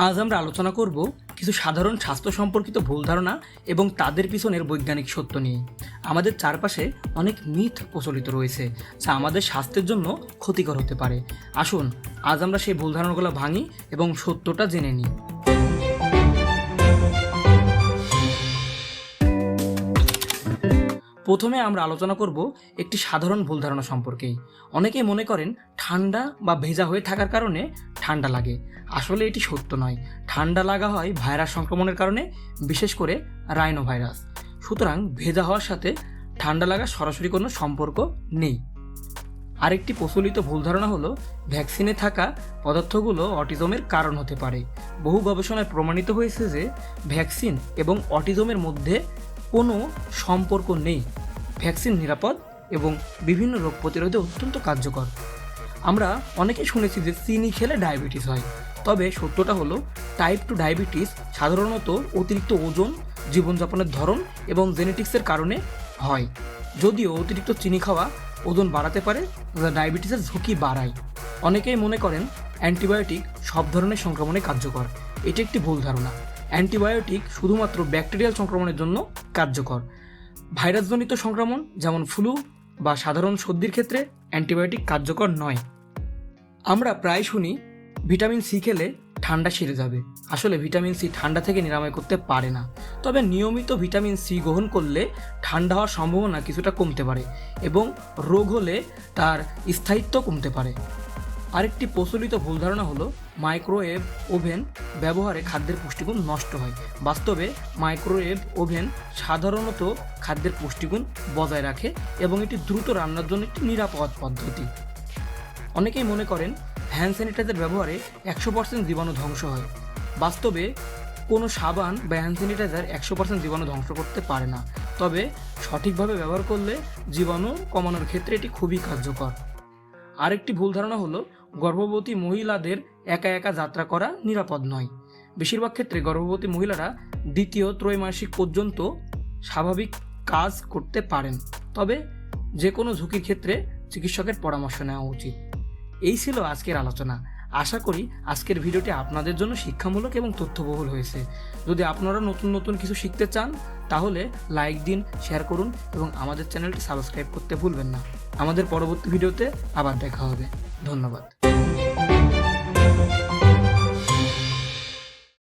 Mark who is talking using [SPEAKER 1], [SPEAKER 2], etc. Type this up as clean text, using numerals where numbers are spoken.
[SPEAKER 1] আজ আমরা আলোচনা করব কিছু সাধারণ স্বাস্থ্য সম্পর্কিত ভুল ধারণা এবং তাদের পিছনের বৈজ্ঞানিক সত্য নিয়ে। আমাদের চারপাশে অনেক মিথ প্রচলিত রয়েছে যা আমাদের স্বাস্থ্যের জন্য ক্ষতিকর হতে পারে। আসুন আজ আমরা সেই ভুল ধারণাগুলো ভাঙি এবং সত্যটা জেনে নিই। প্রথমে আমরা আলোচনা করব একটি সাধারণ ভুল ধারণা সম্পর্কে। অনেকেই মনে করেন ঠান্ডা বা ভেজা হয়ে থাকার কারণে ঠান্ডা লাগে। আসলে এটি সত্য নয়। ঠান্ডা লাগা হয় ভাইরাস সংক্রমণের কারণে, বিশেষ করে রাইনো ভাইরাস। সুতরাং ভেজা হওয়ার সাথে ঠান্ডা লাগার সরাসরি কোনো সম্পর্ক নেই। আরেকটি প্রচলিত ভুল ধারণা হলো ভ্যাকসিনে থাকা পদার্থগুলো অটিজমের কারণ হতে পারে। বহু গবেষণায় প্রমাণিত হয়েছে যে ভ্যাকসিন এবং অটিজমের মধ্যে কোনো সম্পর্ক নেই। ভ্যাকসিন নিরাপদ এবং বিভিন্ন রোগ প্রতিরোধে অত্যন্ত কার্যকর। আমরা অনেকেই শুনেছি যে চিনি খেলে ডায়াবেটিস হয়, তবে সত্যটা হলো টাইপ 2 ডায়াবেটিস সাধারণত অতিরিক্ত ওজন, জীবনযাপনের ধরন এবং জেনেটিক্সের কারণে হয়। যদিও অতিরিক্ত চিনি খাওয়া ওজন বাড়াতে পারে, যা ডায়াবেটিসের ঝুঁকি বাড়ায়। অনেকেই মনে করেন অ্যান্টিবায়োটিক সব ধরনের সংক্রমণে কার্যকর। এটি একটি ভুল ধারণা। অ্যান্টিবায়োটিক শুধুমাত্র ব্যাকটেরিয়াল সংক্রমণের জন্য কার্যকর। ভাইরাসজনিত সংক্রমণ যেমন ফ্লু বা সাধারণ সর্দির ক্ষেত্রে অ্যান্টিবায়োটিক কার্যকর নয়। আমরা প্রায় শুনি ভিটামিন সি খেলে ঠান্ডা সেরে যাবে। আসলে ভিটামিন সি ঠান্ডা থেকে নিরাময় করতে পারে না, তবে নিয়মিত ভিটামিন সি গ্রহণ করলে ঠান্ডা হওয়ার সম্ভাবনা কিছুটা কমতে পারে এবং রোগ হলে তার স্থায়িত্ব কমতে পারে। আরেকটি প্রচলিত ভুল ধারণা হলো মাইক্রোওয়েভ ওভেন ব্যবহারে খাদ্যের পুষ্টিগুণ নষ্ট হয়। বাস্তবে মাইক্রোওয়েভ ওভেন সাধারণত খাদ্যের পুষ্টিগুণ বজায় রাখে এবং এটি দ্রুত রান্নার জন্য একটি নিরাপদ পদ্ধতি। অনেকেই মনে করেন হ্যান্ড স্যানিটাইজার ব্যবহারে 100% জীবাণু ধ্বংস হয়। বাস্তবে কোনো সাবান বা হ্যান্ড স্যানিটাইজার 100% জীবাণু ধ্বংস করতে পারে না, তবে সঠিকভাবে ব্যবহার করলে জীবাণু কমানোর ক্ষেত্রে এটি খুবই কার্যকর। আরেকটি ভুল ধারণা হলো গর্ভবতী মহিলাদের একা একা যাত্রা করা নিরাপদ নয়। বেশিরভাগ ক্ষেত্রে গর্ভবতী মহিলারা দ্বিতীয় ত্রৈমাসিক পর্যন্ত স্বাভাবিক কাজ করতে পারেন, তবে যে কোনো ঝুঁকির ক্ষেত্রে চিকিৎসকের পরামর্শ নেওয়া উচিত। এই ছিল আজকের আলোচনা। আশা করি আজকের ভিডিওটি আপনাদের জন্য শিক্ষামূলক এবং তথ্যবহুল হয়েছে। যদি আপনারা নতুন নতুন কিছু শিখতে চান তাহলে লাইক দিন, শেয়ার করুন এবং আমাদের চ্যানেলটি সাবস্ক্রাইব করতে ভুলবেন না। আমাদের পরবর্তী ভিডিওতে আবার দেখা হবে। ধন্যবাদ।